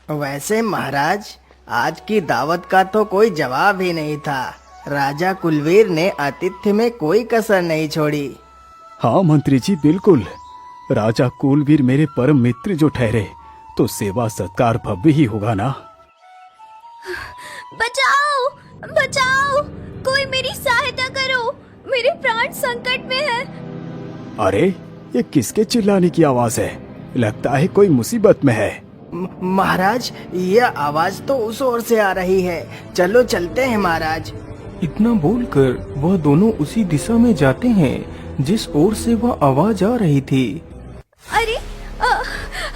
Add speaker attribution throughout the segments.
Speaker 1: वैसे महाराज, आज की दावत का तो कोई जवाब ही नहीं था। राजा कुलवीर ने आतिथ्य में कोई कसर नहीं छोड़ी।
Speaker 2: हाँ मंत्री जी, बिल्कुल। राजा कुलवीर मेरे परम मित्र जो ठहरे, तो सेवा सत्कार भव्य ही होगा ना।
Speaker 3: बचाओ, बचाओ, कोई मेरी सहायता करो, मेरे प्राण संकट में है।
Speaker 2: अरे, ये किसके चिल्लाने की आवाज है? लगता है कोई मुसीबत में है।
Speaker 1: महाराज, यह आवाज तो उस ओर से आ रही है। चलो चलते हैं महाराज।
Speaker 4: इतना बोलकर वह दोनों उसी दिशा में जाते हैं जिस ओर से वह आवाज आ रही थी।
Speaker 3: अरे,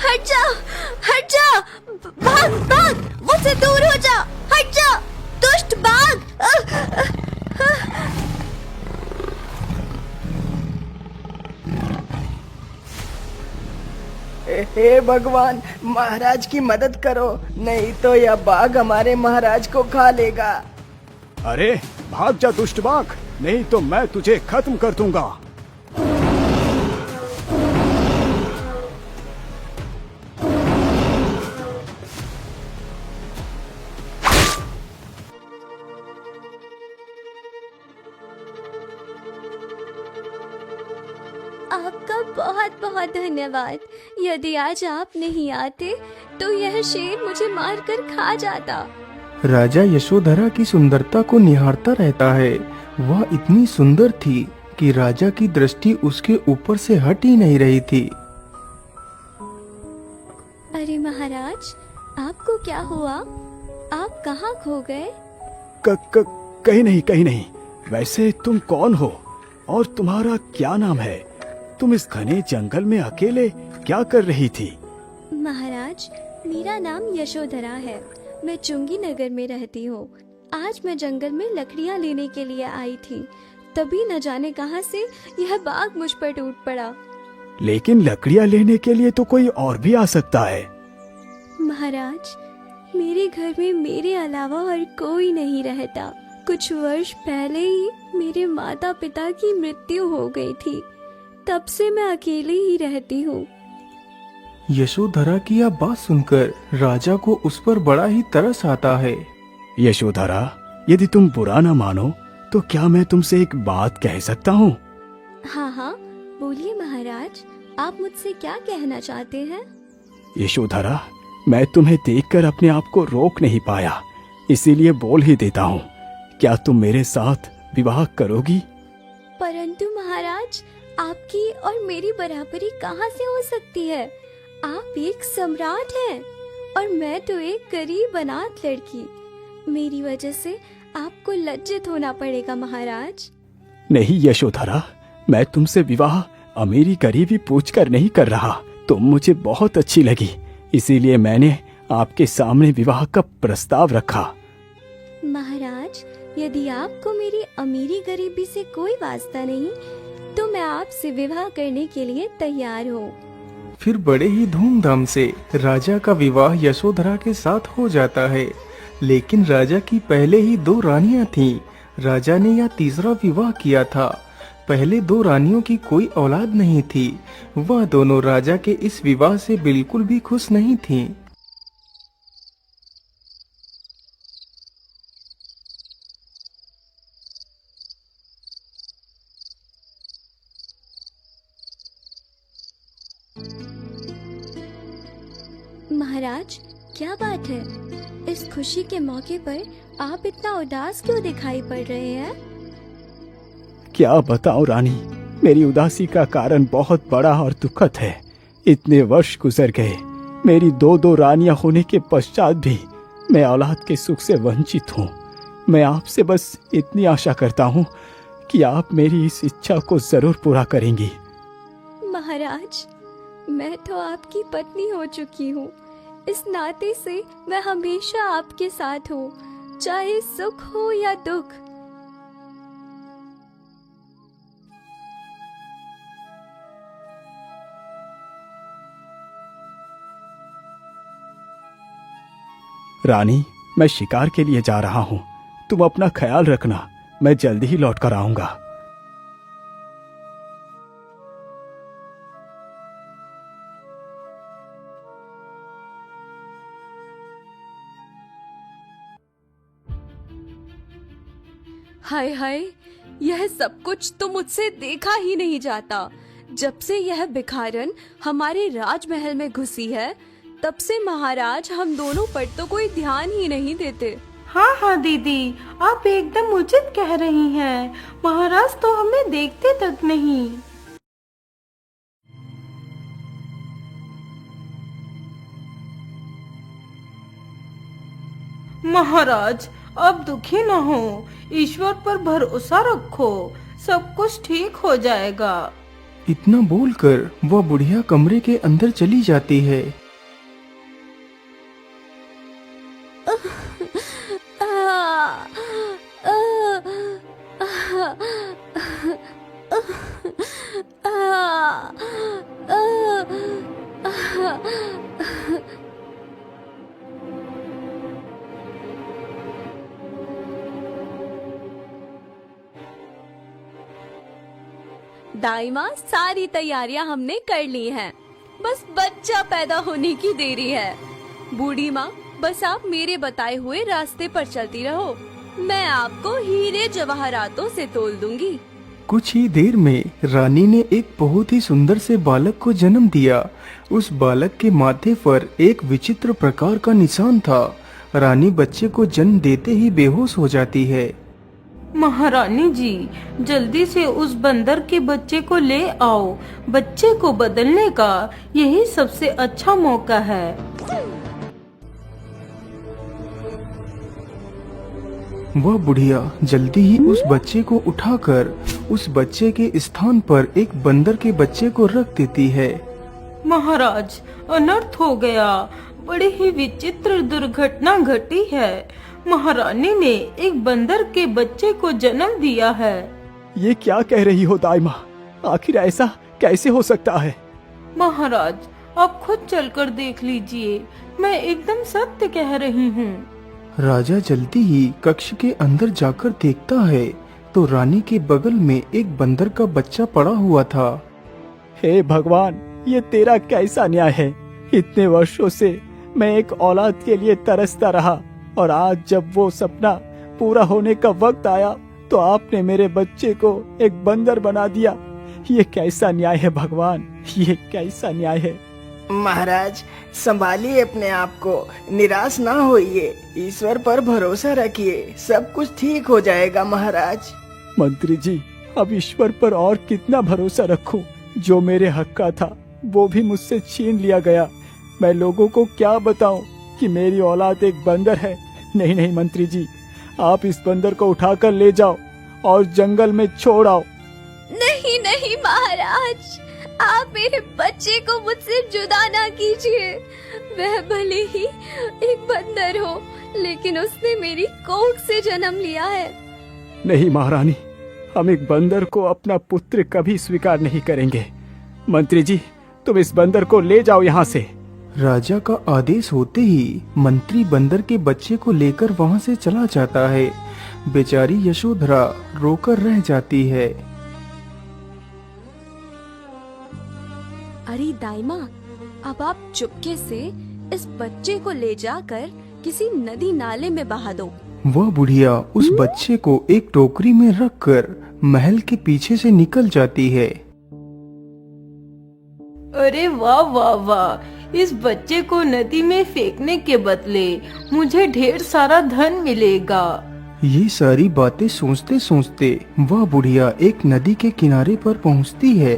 Speaker 3: हट जा, हट जा, भाग भाग, मुझसे दूर हो जा, हट जा, दुष्ट बाघ।
Speaker 1: हे भगवान, महाराज की मदद करो, नहीं तो यह बाघ हमारे महाराज को खा लेगा।
Speaker 2: अरे भाग जा दुष्ट बाघ, नहीं तो मैं तुझे खत्म कर दूंगा।
Speaker 3: आपका बहुत बहुत धन्यवाद। यदि आज आप नहीं आते तो यह शेर मुझे मारकर खा जाता।
Speaker 4: राजा यशोधरा की सुंदरता को निहारता रहता है। वह इतनी सुंदर थी कि राजा की दृष्टि उसके ऊपर से हट ही नहीं रही थी।
Speaker 3: अरे महाराज, आपको क्या हुआ? आप कहाँ खो गए?
Speaker 2: कहीं नहीं, कहीं नहीं। वैसे तुम कौन हो और तुम्हारा क्या नाम है? तुम इस घने जंगल में अकेले क्या कर रही थी?
Speaker 3: महाराज, मेरा नाम यशोधरा है। मैं चुंगी नगर में रहती हूँ। आज मैं जंगल में लकड़ियाँ लेने के लिए आई थी, तभी न जाने कहां से यह बाघ मुझ पर टूट पड़ा।
Speaker 2: लेकिन लकड़ियाँ लेने के लिए तो कोई और भी आ सकता है।
Speaker 3: महाराज, मेरे घर में मेरे अलावा और कोई नहीं रहता। कुछ वर्ष पहले ही मेरे माता पिता की मृत्यु हो गई थी, तब से मैं अकेली ही रहती हूँ।
Speaker 4: यशोधरा की यह बात सुनकर राजा को उस पर बड़ा ही तरस आता है।
Speaker 2: यशोधरा, यदि तुम बुरा न मानो तो क्या मैं तुमसे एक बात कह सकता हूँ?
Speaker 3: हाँ हाँ, बोलिए महाराज, आप मुझसे क्या कहना चाहते हैं?
Speaker 2: यशोधरा, मैं तुम्हें देखकर अपने आप को रोक नहीं पाया, इसीलिए बोल ही देता हूँ। क्या तुम मेरे साथ विवाह करोगी?
Speaker 3: परंतु महाराज, आपकी और मेरी बराबरी कहाँ से हो सकती है? आप एक सम्राट हैं और मैं तो एक गरीब अनाथ लड़की। मेरी वजह से आपको लज्जित होना पड़ेगा महाराज।
Speaker 2: नहीं यशोधरा, मैं तुमसे विवाह अमीरी गरीबी पूछकर नहीं कर रहा। तुम मुझे बहुत अच्छी लगी, इसीलिए मैंने आपके सामने विवाह का प्रस्ताव रखा।
Speaker 3: महाराज, यदि आपको मेरी अमीरी गरीबी से कोई वास्ता नहीं, तो मैं आपसे विवाह करने के लिए तैयार हूँ।
Speaker 4: फिर बड़े ही धूमधाम से राजा का विवाह यशोधरा के साथ हो जाता है। लेकिन राजा की पहले ही 2 रानियां थीं। राजा ने यह तीसरा विवाह किया था। पहले 2 रानियों की कोई औलाद नहीं थी। वह दोनों राजा के इस विवाह से बिल्कुल भी खुश नहीं थीं।
Speaker 3: महाराज, क्या बात है? इस खुशी के मौके पर आप इतना उदास क्यों दिखाई पड़ रहे हैं?
Speaker 2: क्या बताऊं रानी, मेरी उदासी का कारण बहुत बड़ा और दुखद है। इतने वर्ष गुजर गए, मेरी 2 रानियां होने के पश्चात भी मैं औलाद के सुख से वंचित हूँ। मैं आपसे बस इतनी आशा करता हूँ कि आप मेरी इस इच्छा को जरूर पूरा करेंगी।
Speaker 3: महाराज, मैं तो आपकी पत्नी हो चुकी हूँ। इस नाते से मैं हमेशा आपके साथ हूँ, चाहे सुख हो या दुख।
Speaker 2: रानी, मैं शिकार के लिए जा रहा हूँ। तुम अपना ख्याल रखना, मैं जल्दी ही लौट कर आऊंगा।
Speaker 5: हाय हाय, यह सब कुछ तो मुझसे देखा ही नहीं जाता। जब से यह भिखारन हमारे राजमहल में घुसी है, तब से महाराज हम दोनों पर तो कोई ध्यान ही नहीं देते।
Speaker 6: हाँ हाँ दीदी, आप एकदम उचित कह रही हैं। महाराज तो हमें देखते तक नहीं। महाराज, अब दुखी न हो, ईश्वर पर भरोसा रखो, सब कुछ ठीक हो जाएगा।
Speaker 4: इतना बोलकर वह बुढ़िया कमरे के अंदर चली जाती है।
Speaker 5: दाई माँ, सारी तैयारियां हमने कर ली हैं, बस बच्चा पैदा होने की देरी है। बूढ़ी माँ, बस आप मेरे बताए हुए रास्ते पर चलती रहो, मैं आपको हीरे जवाहरातों से तोल दूंगी।
Speaker 4: कुछ ही देर में रानी ने एक बहुत ही सुंदर से बालक को जन्म दिया। उस बालक के माथे पर एक विचित्र प्रकार का निशान था। रानी बच्चे को जन्म देते ही बेहोश हो जाती है।
Speaker 6: महारानी जी, जल्दी से उस बंदर के बच्चे को ले आओ। बच्चे को बदलने का यही सबसे अच्छा मौका है।
Speaker 4: वह बुढ़िया जल्दी ही उस बच्चे को उठाकर उस बच्चे के स्थान पर एक बंदर के बच्चे को रख देती है।
Speaker 6: महाराज, अनर्थ हो गया, बड़ी ही विचित्र दुर्घटना घटी है। महारानी ने एक बंदर के बच्चे को जन्म दिया है।
Speaker 2: ये क्या कह रही हो दाई माँ? आखिर ऐसा कैसे हो सकता है?
Speaker 6: महाराज, आप खुद चलकर देख लीजिए, मैं एकदम सत्य कह रही हूँ।
Speaker 4: राजा जल्दी ही कक्ष के अंदर जाकर देखता है तो रानी के बगल में एक बंदर का बच्चा पड़ा हुआ था।
Speaker 2: हे भगवान, ये तेरा कैसा न्याय है? इतने वर्षों से मैं एक औलाद के लिए तरसता रहा और आज जब वो सपना पूरा होने का वक्त आया तो आपने मेरे बच्चे को एक बंदर बना दिया। ये कैसा न्याय है भगवान, ये कैसा न्याय है?
Speaker 1: महाराज, संभालिए अपने आप को, निराश ना होइए, ईश्वर पर भरोसा रखिए, सब कुछ ठीक हो जाएगा महाराज।
Speaker 2: मंत्री जी, अब ईश्वर पर और कितना भरोसा रखूं? जो मेरे हक का था वो भी मुझसे छीन लिया गया। मैं लोगों को क्या बताऊं कि मेरी औलाद एक बंदर है? नहीं नहीं मंत्री जी, आप इस बंदर को उठाकर ले जाओ और जंगल में छोड़ आओ।
Speaker 3: नहीं नहीं महाराज, आप मेरे बच्चे को मुझसे जुदा ना कीजिए। वह भले ही एक बंदर हो, लेकिन उसने मेरी कोख से जन्म लिया है।
Speaker 2: नहीं महारानी, हम एक बंदर को अपना पुत्र कभी स्वीकार नहीं करेंगे। मंत्री जी, तुम इस बंदर को ले जाओ यहाँ से।
Speaker 4: राजा का आदेश होते ही मंत्री बंदर के बच्चे को लेकर वहाँ से चला जाता है। बेचारी यशोधरा रोकर रह जाती है।
Speaker 5: अरे दाई माँ, अब आप चुपके से इस बच्चे को ले जाकर किसी नदी नाले में बहा दो।
Speaker 4: वह बुढ़िया उस बच्चे को एक टोकरी में रखकर महल के पीछे से निकल जाती है।
Speaker 6: अरे वाह वाह वाह, इस बच्चे को नदी में फेंकने के बदले मुझे ढेर सारा धन मिलेगा।
Speaker 4: ये सारी बातें सोचते सोचते वह बुढ़िया एक नदी के किनारे पर पहुंचती है।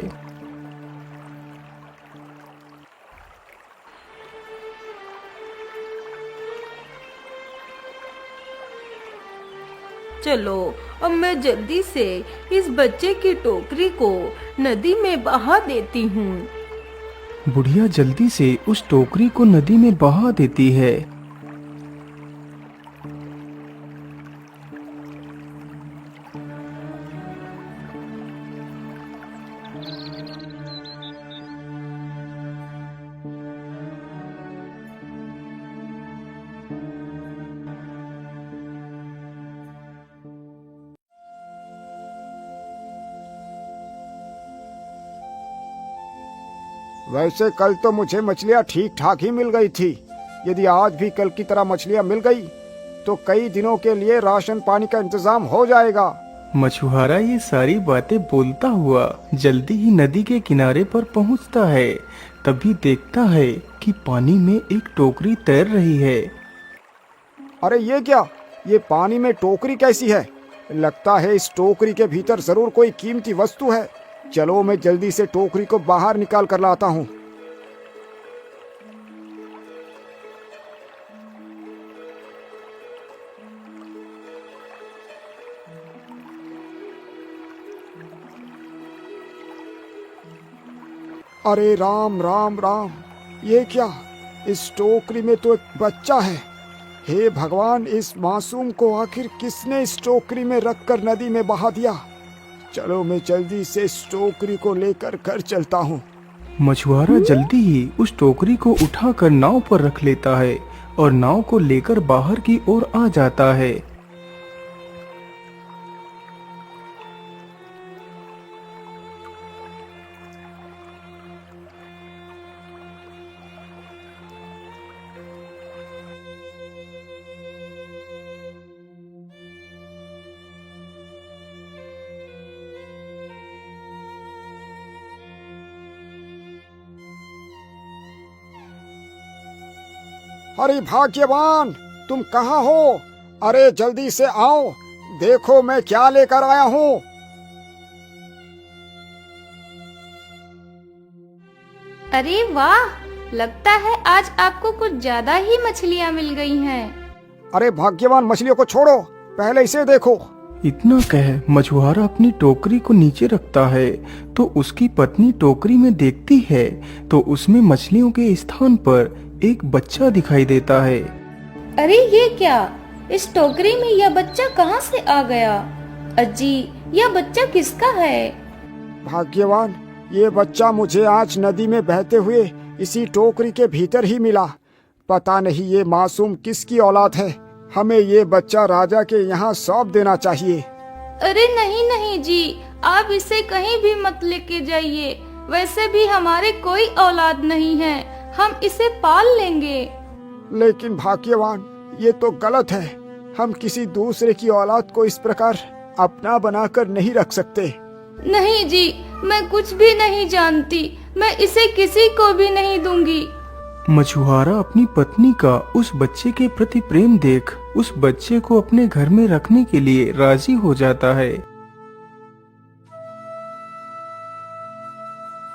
Speaker 6: चलो, अब मैं जल्दी से इस बच्चे की टोकरी को नदी में बहा देती हूँ।
Speaker 4: बुढ़िया जल्दी से उस टोकरी को नदी में बहा देती है।
Speaker 7: वैसे कल तो मुझे मछलियाँ ठीक ठाक ही मिल गई थी। यदि आज भी कल की तरह मछलियाँ मिल गई तो कई दिनों के लिए राशन पानी का इंतजाम हो जाएगा।
Speaker 4: मछुआरा ये सारी बातें बोलता हुआ जल्दी ही नदी के किनारे पर पहुंचता है। तभी देखता है कि पानी में एक टोकरी तैर रही है।
Speaker 7: अरे ये क्या, ये पानी में टोकरी कैसी है? लगता है इस टोकरी के भीतर जरूर कोई कीमती वस्तु है। चलो मैं जल्दी से टोकरी को बाहर निकाल कर लाता हूँ। अरे राम राम राम, ये क्या, इस टोकरी में तो एक बच्चा है। हे भगवान, इस मासूम को आखिर किसने इस टोकरी में रखकर नदी में बहा दिया? चलो मैं जल्दी से इस टोकरी को लेकर घर चलता हूँ।
Speaker 4: मछुआरा जल्दी ही उस टोकरी को उठाकर नाव पर रख लेता है और नाव को लेकर बाहर की ओर आ जाता है।
Speaker 7: अरे भाग्यवान, तुम कहाँ हो? अरे जल्दी से आओ, देखो मैं क्या लेकर आया हूँ।
Speaker 8: अरे वाह, लगता है आज आपको कुछ ज्यादा ही मछलियाँ मिल गई हैं।
Speaker 7: अरे भाग्यवान, मछलियों को छोड़ो, पहले इसे देखो।
Speaker 4: इतना कह मछुआरा अपनी टोकरी को नीचे रखता है तो उसकी पत्नी टोकरी में देखती है तो उसमें मछलियों के स्थान पर एक बच्चा दिखाई देता है।
Speaker 8: अरे ये क्या, इस टोकरी में यह बच्चा कहाँ से आ गया? अजी, यह बच्चा किसका है?
Speaker 7: भाग्यवान, ये बच्चा मुझे आज नदी में बहते हुए इसी टोकरी के भीतर ही मिला। पता नहीं ये मासूम किसकी औलाद है। हमें ये बच्चा राजा के यहाँ सौंप देना चाहिए।
Speaker 8: अरे नहीं नहीं जी, आप इसे कहीं भी मत लेके जाइए। वैसे भी हमारे कोई औलाद नहीं है, हम इसे पाल लेंगे।
Speaker 7: लेकिन भाग्यवान, ये तो गलत है। हम किसी दूसरे की औलाद को इस प्रकार अपना बनाकर नहीं रख सकते।
Speaker 8: नहीं जी, मैं कुछ भी नहीं जानती, मैं इसे किसी को भी नहीं दूंगी।
Speaker 4: मछुआरा अपनी पत्नी का उस बच्चे के प्रति प्रेम देख उस बच्चे को अपने घर में रखने के लिए राजी हो जाता है।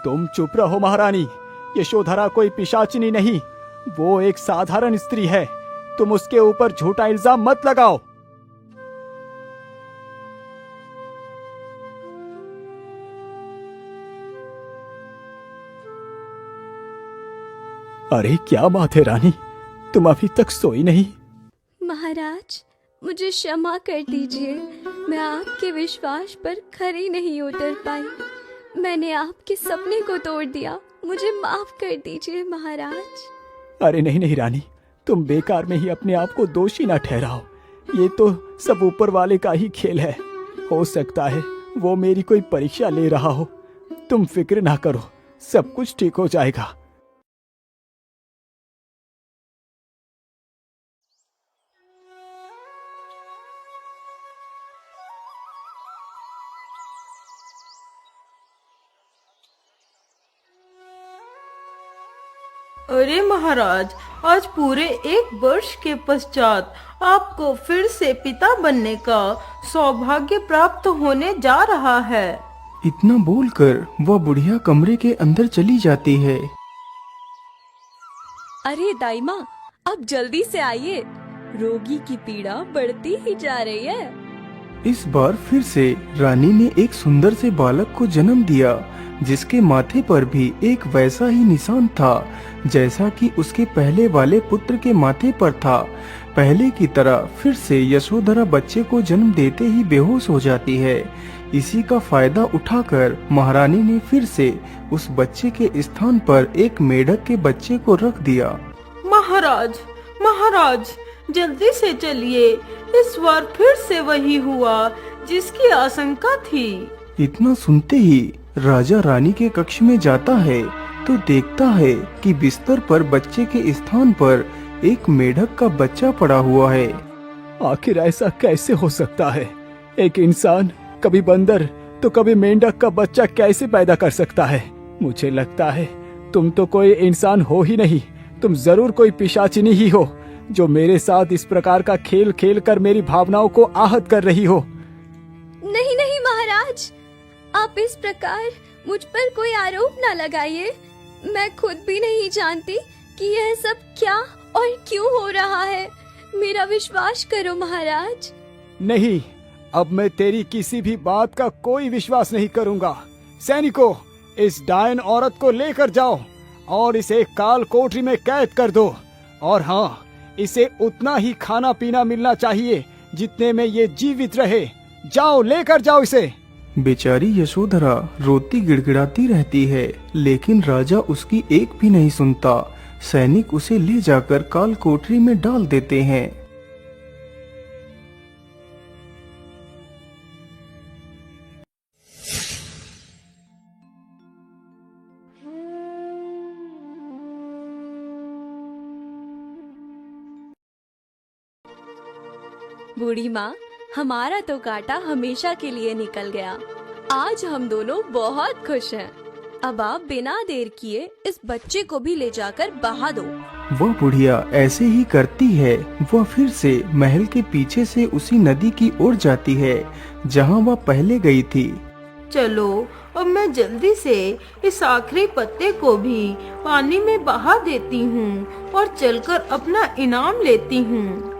Speaker 2: तुम चुप रहो महारानी, यशोधरा कोई पिशाचिनी नहीं, वो एक साधारण स्त्री है। तुम उसके ऊपर झूठा इल्जाम मत लगाओ। अरे क्या बात है रानी, तुम अभी तक सोई नहीं?
Speaker 3: महाराज, मुझे क्षमा कर दीजिए, मैं आपके विश्वास पर खरी नहीं उतर पाई। मैंने आपके सपने को तोड़ दिया, मुझे माफ कर दीजिए महाराज।
Speaker 2: अरे नहीं नहीं रानी, तुम बेकार में ही अपने आप को दोषी ना ठहराओ। ये तो सब ऊपर वाले का ही खेल है। हो सकता है वो मेरी कोई परीक्षा ले रहा हो। तुम फिक्र ना करो, सब कुछ ठीक हो जाएगा।
Speaker 6: अरे महाराज, आज पूरे 1 वर्ष के पश्चात आपको फिर से पिता बनने का सौभाग्य प्राप्त होने जा रहा है।
Speaker 4: इतना बोलकर वह बुढ़िया कमरे के अंदर चली जाती है।
Speaker 5: अरे दाई माँ, आप जल्दी से आइए, रोगी की पीड़ा बढ़ती ही जा रही है।
Speaker 4: इस बार फिर से रानी ने एक सुंदर से बालक को जन्म दिया जिसके माथे पर भी एक वैसा ही निशान था जैसा कि उसके पहले वाले पुत्र के माथे पर था। पहले की तरह फिर से यशोधरा बच्चे को जन्म देते ही बेहोश हो जाती है। इसी का फायदा उठाकर महारानी ने फिर से उस बच्चे के स्थान पर एक मेढक के बच्चे को रख दिया।
Speaker 6: महाराज, महाराज, जल्दी से चलिए, इस बार फिर से वही हुआ जिसकी आशंका थी।
Speaker 4: इतना सुनते ही राजा रानी के कक्ष में जाता है तो देखता है कि बिस्तर पर बच्चे के स्थान पर एक मेढक का बच्चा पड़ा हुआ है।
Speaker 2: आखिर ऐसा कैसे हो सकता है? एक इंसान कभी बंदर तो कभी मेंढक का बच्चा कैसे पैदा कर सकता है? मुझे लगता है तुम तो कोई इंसान हो ही नहीं, तुम जरूर कोई पिशाचिनी ही हो जो मेरे साथ इस प्रकार का खेल खेल कर मेरी भावनाओं को आहत कर रही हो।
Speaker 3: नहीं नहीं महाराज, आप इस प्रकार मुझ पर कोई आरोप ना लगाइए। मैं खुद भी नहीं जानती कि यह सब क्या और क्यों हो रहा है। मेरा विश्वास करो महाराज।
Speaker 2: नहीं, अब मैं तेरी किसी भी बात का कोई विश्वास नहीं करूंगा। सैनिकों, इस डायन औरत को लेकर जाओ और इसे काल कोठरी में कैद कर दो। और हाँ, इसे उतना ही खाना पीना मिलना चाहिए जितने में ये जीवित रहे। जाओ, लेकर जाओ इसे।
Speaker 4: बेचारी यशोधरा रोती गिड़गिड़ाती रहती है, लेकिन राजा उसकी एक भी नहीं सुनता। सैनिक उसे ले जाकर काल कोठरी में डाल देते हैं।
Speaker 5: बूढ़ी माँ, हमारा तो कांटा हमेशा के लिए निकल गया। आज हम दोनों बहुत खुश हैं। अब आप बिना देर किए इस बच्चे को भी ले जाकर बहा दो।
Speaker 4: वह बुढ़िया ऐसे ही करती है। वह फिर से महल के पीछे से उसी नदी की ओर जाती है जहाँ वह पहले गई थी।
Speaker 6: चलो, अब मैं जल्दी से इस आखिरी पत्ते को भी पानी में बहा देती हूँ और चलकर अपना इनाम लेती हूँ।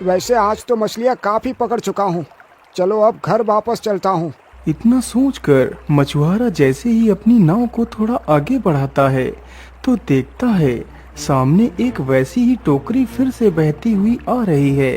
Speaker 7: वैसे आज तो मछलियाँ काफी पकड़ चुका हूँ। चलो अब घर वापस चलता हूँ।
Speaker 4: इतना सोचकर मछुआरा जैसे ही अपनी नाव को थोड़ा आगे बढ़ाता है तो देखता है सामने एक वैसी ही टोकरी फिर से बहती हुई आ रही है।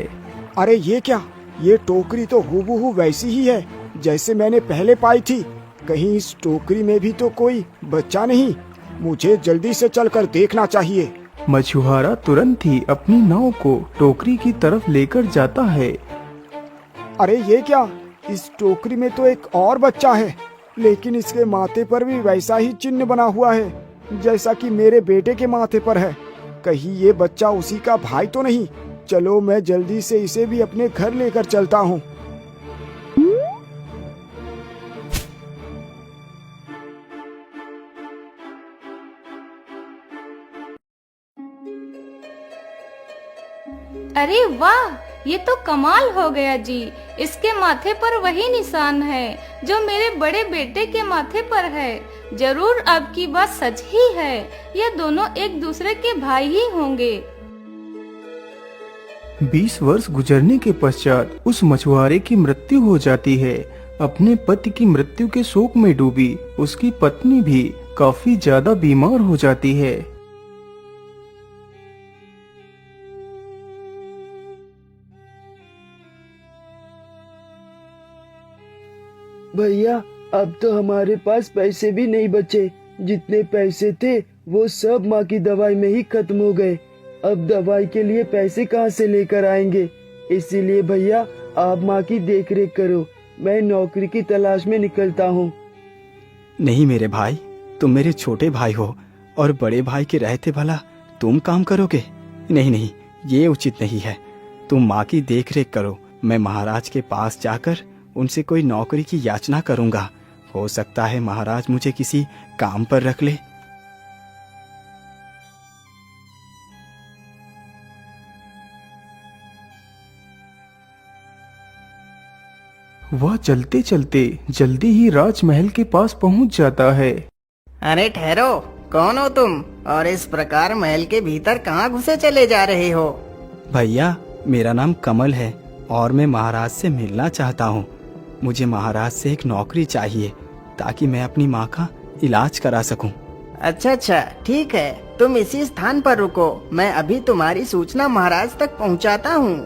Speaker 7: अरे ये क्या? ये टोकरी तो हूबहू वैसी ही है जैसे मैंने पहले पाई थी। कहीं इस टोकरी में भी तो कोई बच्चा नहीं? मुझे जल्दी से चलकर देखना चाहिए।
Speaker 4: मछुआरा तुरंत ही अपनी नाव को टोकरी की तरफ लेकर जाता है।
Speaker 7: अरे ये क्या? इस टोकरी में तो एक और बच्चा है, लेकिन इसके माथे पर भी वैसा ही चिन्ह बना हुआ है जैसा कि मेरे बेटे के माथे पर है। कहीं ये बच्चा उसी का भाई तो नहीं? चलो मैं जल्दी से इसे भी अपने घर लेकर चलता हूँ।
Speaker 8: अरे वाह, ये तो कमाल हो गया जी। इसके माथे पर वही निशान है जो मेरे बड़े बेटे के माथे पर है। जरूर आपकी बात सच ही है। ये दोनों एक दूसरे के भाई ही होंगे।
Speaker 4: 20 वर्ष गुजरने के पश्चात उस मछुआरे की मृत्यु हो जाती है। अपने पति की मृत्यु के शोक में डूबी उसकी पत्नी भी काफी ज्यादा बीमार हो जाती है।
Speaker 9: भैया, अब तो हमारे पास पैसे भी नहीं बचे। जितने पैसे थे वो सब माँ की दवाई में ही खत्म हो गए। अब दवाई के लिए पैसे कहाँ से लेकर आएंगे? इसीलिए भैया, आप माँ की देखरेख करो। मैं नौकरी की तलाश में निकलता हूँ।
Speaker 2: नहीं मेरे भाई, तुम मेरे छोटे भाई हो और बड़े भाई के रहते भला तुम काम करोगे? नहीं नहीं, ये उचित नहीं है। तुम माँ की देखरेख करो। मैं महाराज के पास जाकर उनसे कोई नौकरी की याचना करूंगा। हो सकता है महाराज मुझे किसी काम पर रख ले।
Speaker 4: वह चलते चलते जल्दी ही राजमहल के पास पहुंच जाता है।
Speaker 1: अरे ठहरो, कौन हो तुम और इस प्रकार महल के भीतर कहाँ घुसे चले जा रहे हो?
Speaker 2: भैया, मेरा नाम कमल है और मैं महाराज से मिलना चाहता हूँ। मुझे महाराज से एक नौकरी चाहिए ताकि मैं अपनी माँ का इलाज करा सकूं।
Speaker 1: अच्छा, ठीक है, तुम इसी स्थान पर रुको। मैं अभी तुम्हारी सूचना महाराज तक पहुंचाता हूँ।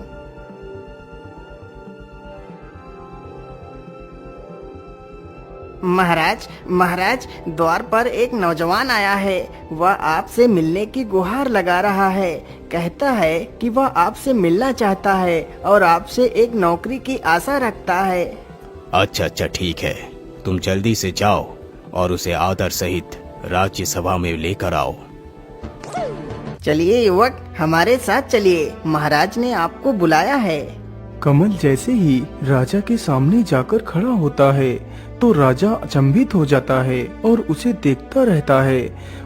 Speaker 1: महाराज महाराज, द्वार पर एक नौजवान आया है। वह आपसे मिलने की गुहार लगा रहा है। कहता है कि वह आपसे मिलना चाहता है और आपसे एक नौकरी की आशा रखता है।
Speaker 2: अच्छा अच्छा ठीक है, तुम जल्दी से जाओ और उसे आदर सहित राज्यसभा में लेकर आओ।
Speaker 1: चलिए युवक, हमारे साथ चलिए, महाराज ने आपको बुलाया है।
Speaker 4: कमल जैसे ही राजा के सामने जाकर खड़ा होता है तो राजा अचंभित हो जाता है और उसे देखता रहता है।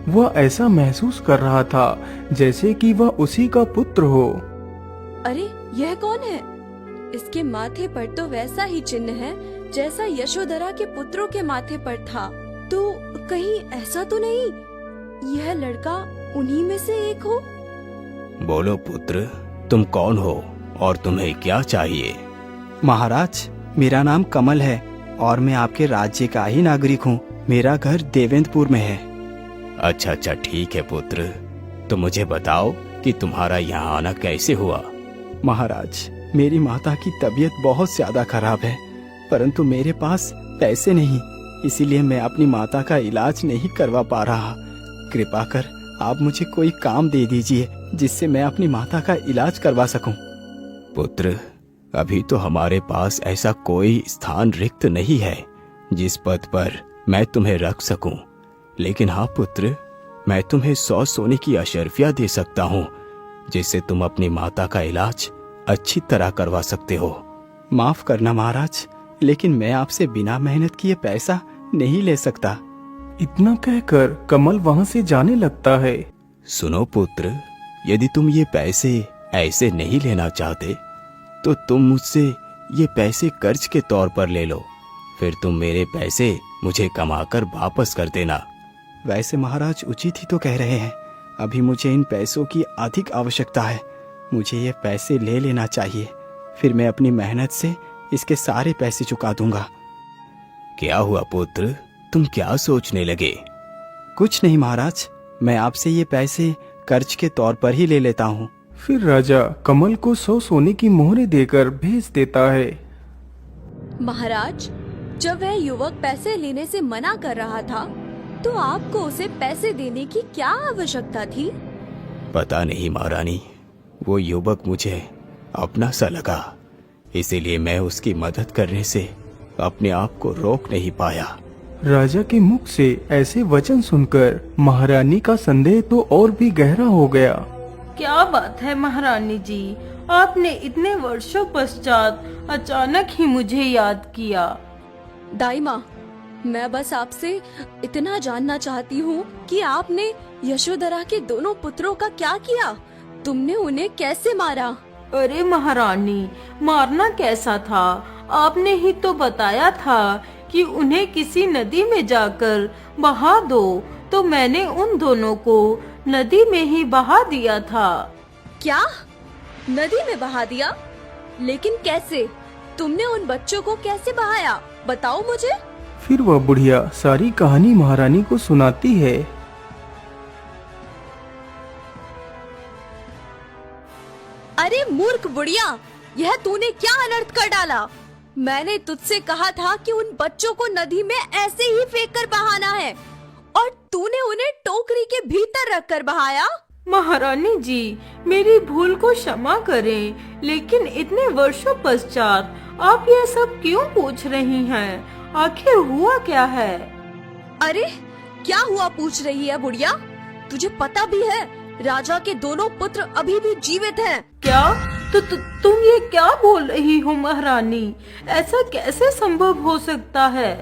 Speaker 4: वह ऐसा महसूस कर रहा था जैसे कि वह उसी का पुत्र हो।
Speaker 5: अरे यह कौन है? इसके माथे पर तो वैसा ही चिन्ह है जैसा यशोधरा के पुत्रों के माथे पर था। तो कहीं ऐसा तो नहीं यह लड़का उन्हीं में से एक हो?
Speaker 2: बोलो पुत्र, तुम कौन हो और तुम्हें क्या चाहिए?
Speaker 10: महाराज, मेरा नाम कमल है और मैं आपके राज्य का ही नागरिक हूँ। मेरा घर देवेंद्रपुर में है।
Speaker 2: अच्छा अच्छा ठीक है पुत्र, तो मुझे बताओ कि तुम्हारा यहाँ आना कैसे हुआ?
Speaker 10: महाराज, मेरी माता की तबीयत बहुत ज्यादा खराब है, परंतु मेरे पास पैसे नहीं, इसीलिए मैं अपनी माता का इलाज नहीं करवा पा रहा। कृपा कर आप मुझे कोई काम दे दीजिए जिससे मैं अपनी माता का इलाज करवा सकूं।
Speaker 2: पुत्र, अभी तो हमारे पास ऐसा कोई स्थान रिक्त नहीं है जिस पद पर मैं तुम्हें रख सकूं। लेकिन हाँ पुत्र, मैं तुम्हें 100 सोने की अशर्फिया दे सकता हूँ जिससे तुम अपनी माता का इलाज अच्छी तरह करवा सकते हो।
Speaker 10: माफ करना महाराज, लेकिन मैं आपसे बिना मेहनत किए पैसा नहीं ले सकता।
Speaker 4: इतना कहकर कमल वहाँ से जाने लगता है।
Speaker 2: सुनो पुत्र, यदि तुम ये पैसे ऐसे नहीं लेना चाहते तो तुम मुझसे ये पैसे कर्ज के तौर पर ले लो, फिर तुम मेरे पैसे मुझे कमाकर वापस कर देना।
Speaker 10: वैसे महाराज उचित ही तो कह रहे हैं, अभी मुझे इन पैसों की अधिक आवश्यकता है। मुझे ये पैसे ले लेना चाहिए, फिर मैं अपनी मेहनत से इसके सारे पैसे चुका दूंगा।
Speaker 2: क्या हुआ पुत्र, तुम क्या सोचने लगे?
Speaker 10: कुछ नहीं महाराज, मैं आपसे ये पैसे कर्ज के तौर पर ही ले लेता हूँ।
Speaker 4: फिर राजा कमल को 100 सोने की मोहरें देकर भेज देता है।
Speaker 5: महाराज, जब वह युवक पैसे लेने से मना कर रहा था तो आपको उसे पैसे देने की क्या आवश्यकता थी?
Speaker 2: पता नहीं महारानी, वो युवक मुझे अपना सा लगा, इसीलिए मैं उसकी मदद करने से अपने आप को रोक नहीं पाया।
Speaker 4: राजा के मुख से ऐसे वचन सुनकर महारानी का संदेह तो और भी गहरा हो गया।
Speaker 6: क्या बात है महारानी जी, आपने इतने वर्षों पश्चात अचानक ही मुझे याद किया।
Speaker 5: दाई माँ, मैं बस आपसे इतना जानना चाहती हूँ कि आपने यशोधरा के दोनों पुत्रों का क्या किया? तुमने उन्हें कैसे मारा?
Speaker 6: अरे महारानी, मारना कैसा था? आपने ही तो बताया था कि उन्हें किसी नदी में जाकर बहा दो, तो मैंने उन दोनों को नदी में ही बहा दिया था।
Speaker 5: क्या? नदी में बहा दिया? लेकिन कैसे? तुमने उन बच्चों को कैसे बहाया? बताओ मुझे।
Speaker 4: फिर वह बुढ़िया सारी कहानी महारानी को सुनाती है।
Speaker 5: अरे मूर्ख बुढ़िया, यह तूने क्या अनर्थ कर डाला? मैंने तुझसे कहा था कि उन बच्चों को नदी में ऐसे ही फेंक कर बहाना है और तूने उन्हें टोकरी के भीतर रखकर बहाया।
Speaker 6: महारानी जी, मेरी भूल को क्षमा करें, लेकिन इतने वर्षों पश्चात आप यह सब क्यों पूछ रही हैं? आखिर हुआ क्या है?
Speaker 5: अरे क्या हुआ पूछ रही है बुढ़िया? तुझे पता भी है राजा के दोनों पुत्र अभी भी जीवित हैं।
Speaker 6: क्या? तुम ये क्या बोल रही हो महारानी? ऐसा कैसे संभव हो सकता है?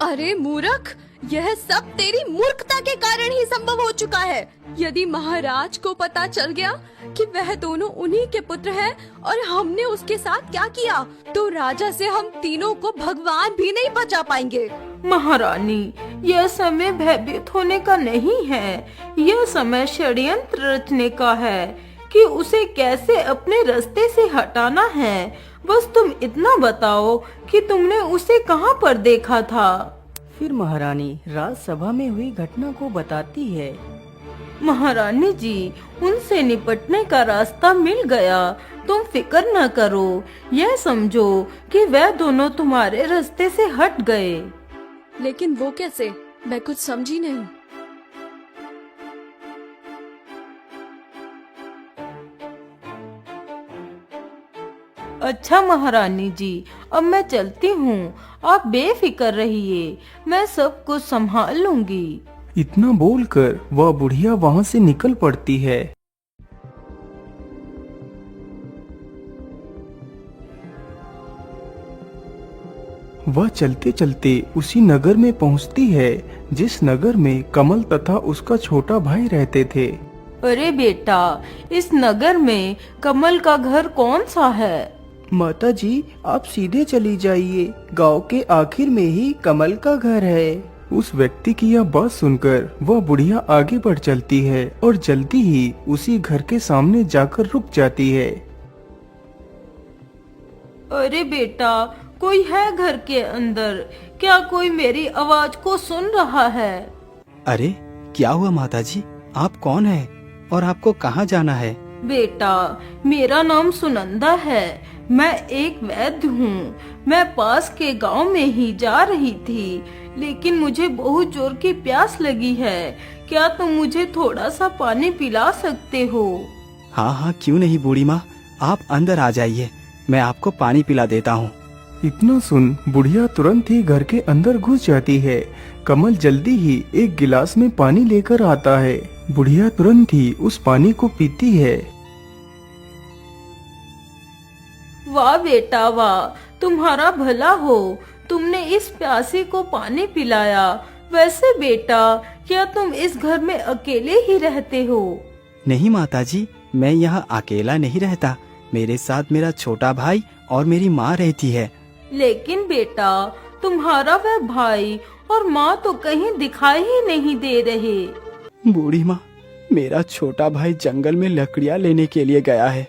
Speaker 5: अरे मूर्ख, यह सब तेरी मूर्खता के कारण ही संभव हो चुका है। यदि महाराज को पता चल गया कि वह दोनों उन्हीं के पुत्र हैं और हमने उसके साथ क्या किया, तो राजा से हम तीनों को भगवान भी नहीं बचा पाएंगे।
Speaker 6: महारानी, यह समय भयभीत होने का नहीं है, यह समय षड्यंत्र रचने का है कि उसे कैसे अपने रास्ते से हटाना है। बस तुम इतना बताओ कि तुमने उसे कहाँ पर देखा था?
Speaker 1: फिर महारानी राजसभा में हुई घटना को बताती है।
Speaker 6: महारानी जी, उनसे निपटने का रास्ता मिल गया, तुम फिक्र न करो। यह समझो कि वह दोनों तुम्हारे रास्ते से हट गए।
Speaker 5: लेकिन वो कैसे? मैं कुछ समझी नहीं।
Speaker 6: अच्छा महारानी जी, अब मैं चलती हूँ। आप बेफिक्र रहिए, मैं सब कुछ संभाल लूंगी।
Speaker 4: इतना बोलकर वह बुढ़िया वहाँ से निकल पड़ती है। वह चलते चलते उसी नगर में पहुँचती है जिस नगर में कमल तथा उसका छोटा भाई रहते थे।
Speaker 6: अरे बेटा, इस नगर में कमल का घर कौन सा है?
Speaker 1: माता जी, आप सीधे चली जाइए, गांव के आखिर में ही कमल का घर है।
Speaker 4: उस व्यक्ति की यह बात सुनकर वह बुढ़िया आगे बढ़ चलती है और जल्दी ही उसी घर के सामने जाकर रुक जाती है।
Speaker 6: अरे बेटा, कोई है घर के अंदर? क्या कोई मेरी आवाज को सुन रहा है?
Speaker 10: अरे क्या हुआ माताजी, आप कौन है और आपको कहाँ जाना है?
Speaker 6: बेटा, मेरा नाम सुनंदा है। मैं एक वैद्य हूँ। मैं पास के गांव में ही जा रही थी, लेकिन मुझे बहुत जोर की प्यास लगी है। क्या तुम मुझे थोड़ा सा पानी पिला सकते हो?
Speaker 10: हाँ हाँ, क्यों नहीं बूढ़ी माँ, आप अंदर आ जाइए, मैं आपको पानी पिला देता हूँ।
Speaker 4: इतना सुन बुढ़िया तुरंत ही घर के अंदर घुस जाती है। कमल जल्दी ही एक गिलास में पानी लेकर आता है। बुढ़िया तुरंत ही उस पानी को पीती है।
Speaker 6: वाह बेटा वाह, तुम्हारा भला हो, तुमने इस प्यासी को पानी पिलाया। वैसे बेटा, क्या तुम इस घर में अकेले ही रहते हो?
Speaker 10: नहीं माताजी, मैं यहाँ अकेला नहीं रहता, मेरे साथ मेरा छोटा भाई और मेरी माँ रहती है।
Speaker 6: लेकिन बेटा, तुम्हारा वह भाई और माँ तो कहीं दिखाई ही नहीं दे रहे।
Speaker 10: बूढ़ी माँ, मेरा छोटा भाई जंगल में लकड़ियाँ लेने के लिए गया है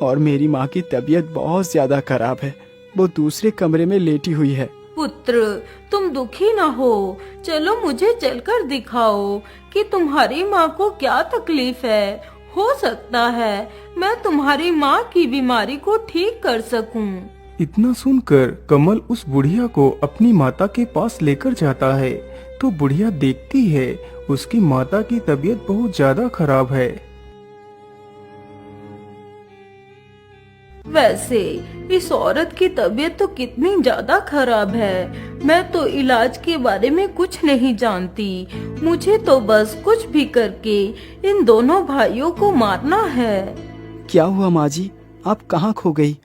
Speaker 10: और मेरी माँ की तबीयत बहुत ज्यादा खराब है, वो दूसरे कमरे में लेटी हुई है।
Speaker 6: पुत्र, तुम दुखी न हो, चलो मुझे चलकर दिखाओ कि तुम्हारी माँ को क्या तकलीफ है। हो सकता है मैं तुम्हारी माँ की बीमारी को ठीक कर सकूं।
Speaker 4: इतना सुनकर कमल उस बुढ़िया को अपनी माता के पास लेकर जाता है तो बुढ़िया देखती है उसकी माता की तबीयत बहुत ज्यादा खराब है।
Speaker 6: वैसे इस औरत की तबीयत तो कितनी ज्यादा खराब है। मैं तो इलाज के बारे में कुछ नहीं जानती। मुझे तो बस कुछ भी करके इन दोनों भाइयों को मारना है।
Speaker 10: क्या हुआ माँ जी, आप कहाँ खो गई?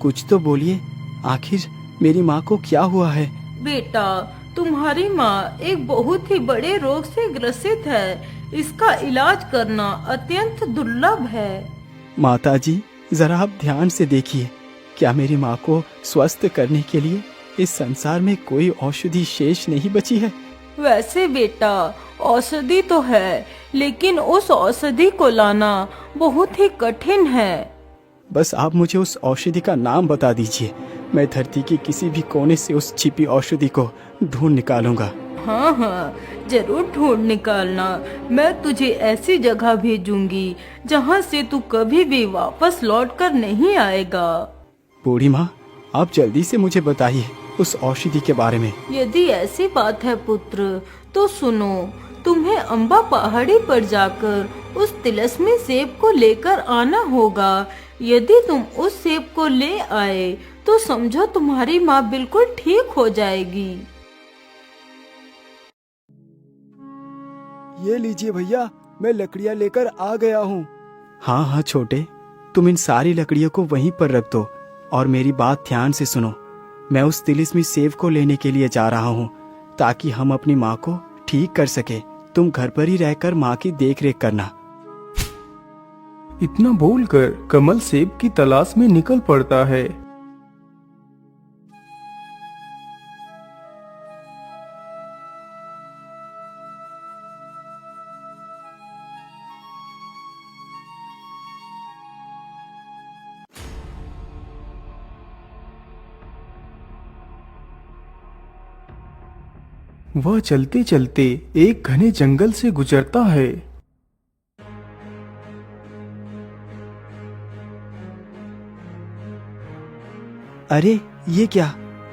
Speaker 10: कुछ तो बोलिए, आखिर मेरी माँ को क्या हुआ है?
Speaker 6: बेटा, तुम्हारी माँ एक बहुत ही बड़े रोग से ग्रसित है। इसका इलाज करना अत्यंत दुर्लभ है।
Speaker 10: माताजी, जरा आप ध्यान से देखिए, क्या मेरी माँ को स्वस्थ करने के लिए इस संसार में कोई औषधि शेष नहीं बची है?
Speaker 6: वैसे बेटा, औषधि तो है, लेकिन उस औषधि को लाना बहुत ही कठिन है।
Speaker 10: बस आप मुझे उस औषधि का नाम बता दीजिए, मैं धरती की किसी भी कोने से उस छिपी औषधि को ढूंढ निकालूंगा।
Speaker 6: हाँ हाँ, जरूर ढूंढ निकालना। मैं तुझे ऐसी जगह भेजूंगी जहाँ से तू कभी भी वापस लौट कर नहीं आएगा।
Speaker 10: बूढ़ी माँ, आप जल्दी से मुझे बताइए उस औषधि के बारे में।
Speaker 6: यदि ऐसी बात है पुत्र, तो सुनो। तुम्हें अम्बा पहाड़ी पर जाकर उस तिलस्मी सेब को लेकर आना होगा। यदि तुम उस सेब को ले आए तो समझो तुम्हारी माँ बिल्कुल ठीक हो जाएगी।
Speaker 9: ये लीजिए भैया, मैं लकड़ियाँ लेकर आ गया हूँ।
Speaker 10: हाँ हाँ छोटे, तुम इन सारी लकड़ियों को वहीं पर रख दो और मेरी बात ध्यान से सुनो। मैं उस तिलिस्मी सेब को लेने के लिए जा रहा हूँ ताकि हम अपनी माँ को ठीक कर सके। तुम घर पर ही रहकर माँ की देख रेख करना।
Speaker 4: इतना बोलकर कमल सेब की तलाश में निकल पड़ता है। वह चलते चलते एक घने जंगल से गुजरता है।
Speaker 10: अरे ये क्या,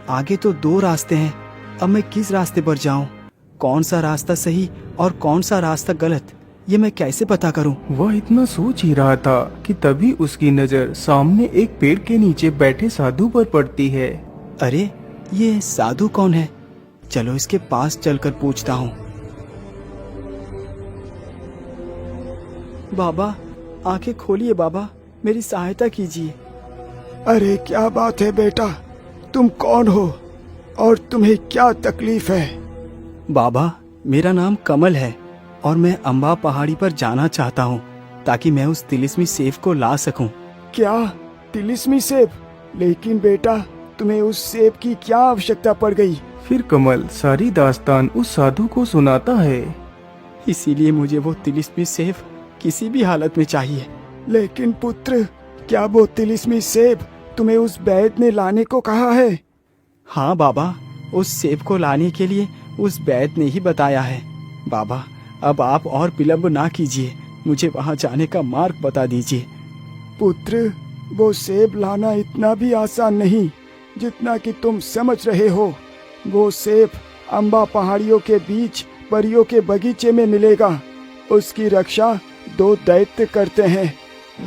Speaker 10: आगे तो दो रास्ते हैं,
Speaker 2: अब मैं किस रास्ते पर जाऊं? कौन सा रास्ता सही और कौन सा रास्ता गलत, ये मैं कैसे पता करूं?
Speaker 4: वह इतना सोच ही रहा था कि तभी उसकी नजर सामने एक पेड़ के नीचे बैठे साधु पर पड़ती है।
Speaker 2: अरे ये साधु कौन है? चलो इसके पास चलकर पूछता हूँ। बाबा, आंखें खोलिए बाबा, मेरी सहायता कीजिए।
Speaker 7: अरे क्या बात है बेटा, तुम कौन हो और तुम्हें क्या तकलीफ है?
Speaker 2: बाबा, मेरा नाम कमल है और मैं अम्बा पहाड़ी पर जाना चाहता हूँ ताकि मैं उस तिलिस्मी सेब को ला सकूं।
Speaker 7: क्या तिलिस्मी सेब? लेकिन बेटा, तुम्हें उस सेब की क्या आवश्यकता पड़ गई?
Speaker 4: फिर कमल सारी दास्तान उस साधु को सुनाता है।
Speaker 2: इसीलिए मुझे वो तिलिस्मी सेब किसी भी हालत में चाहिए।
Speaker 7: लेकिन पुत्र, क्या वो तिलिस्मी सेब तुम्हें उस वैद्य ने लाने को कहा है?
Speaker 2: हाँ बाबा, उस सेब को लाने के लिए उस वैद्य ने ही बताया है। बाबा, अब आप और विलंब ना कीजिए, मुझे वहाँ जाने का मार्ग बता दीजिए।
Speaker 7: पुत्र, वो सेब लाना इतना भी आसान नहीं जितना कि तुम समझ रहे हो। वो सेब अम्बा पहाड़ियों के बीच परियों के बगीचे में मिलेगा। उसकी रक्षा 2 दैत्य करते हैं।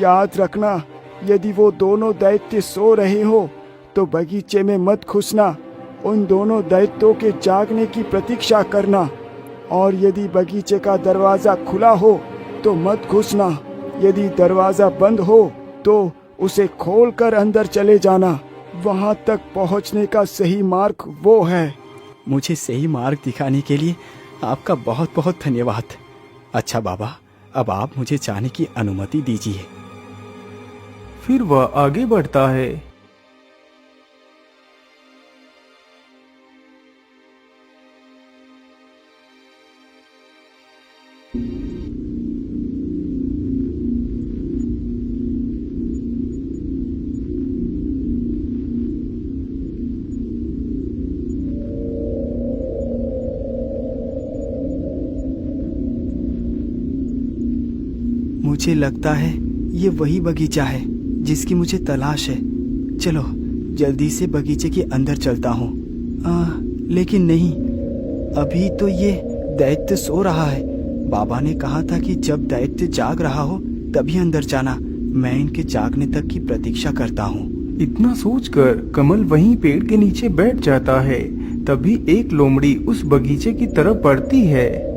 Speaker 7: याद रखना, यदि वो दोनों दैत्य सो रहे हो तो बगीचे में मत घुसना। उन दोनों दैत्यों के जागने की प्रतीक्षा करना, और यदि बगीचे का दरवाजा खुला हो तो मत घुसना। यदि दरवाजा बंद हो तो उसे खोलकर अंदर चले जाना। वहां तक पहुंचने का सही मार्ग वो है।
Speaker 2: मुझे सही मार्ग दिखाने के लिए आपका बहुत बहुत धन्यवाद। अच्छा बाबा, अब आप मुझे जाने की अनुमति दीजिए।
Speaker 4: फिर वह आगे बढ़ता है।
Speaker 2: मुझे लगता है ये वही बगीचा है जिसकी मुझे तलाश है। चलो जल्दी से बगीचे के अंदर चलता हूँ। लेकिन नहीं, अभी तो ये दैत्य सो रहा है। बाबा ने कहा था कि जब दैत्य जाग रहा हो तभी अंदर जाना। मैं इनके जागने तक की प्रतीक्षा करता हूँ।
Speaker 4: इतना सोचकर कमल वहीं पेड़ के नीचे बैठ जाता है। तभी एक लोमड़ी उस बगीचे की तरफ बढ़ती है।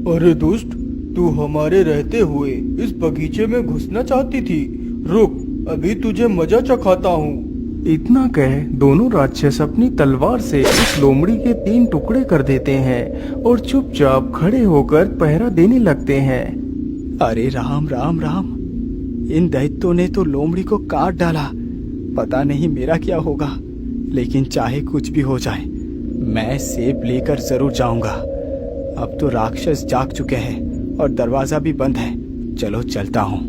Speaker 11: अरे दुष्ट, तू हमारे रहते हुए इस बगीचे में घुसना चाहती थी। रुक, अभी तुझे मजा चखाता हूँ।
Speaker 4: इतना कह दोनों राक्षस अपनी तलवार से उस लोमड़ी के 3 टुकड़े कर देते हैं और चुपचाप खड़े होकर पहरा देने लगते हैं।
Speaker 2: अरे राम राम राम, इन दैत्यों ने तो लोमड़ी को काट डाला। पता नहीं मेरा क्या होगा, लेकिन चाहे कुछ भी हो जाए मैं सेब लेकर जरूर जाऊंगा। अब तो राक्षस जाग चुके हैं और दरवाजा भी बंद है। चलो चलता हूँ।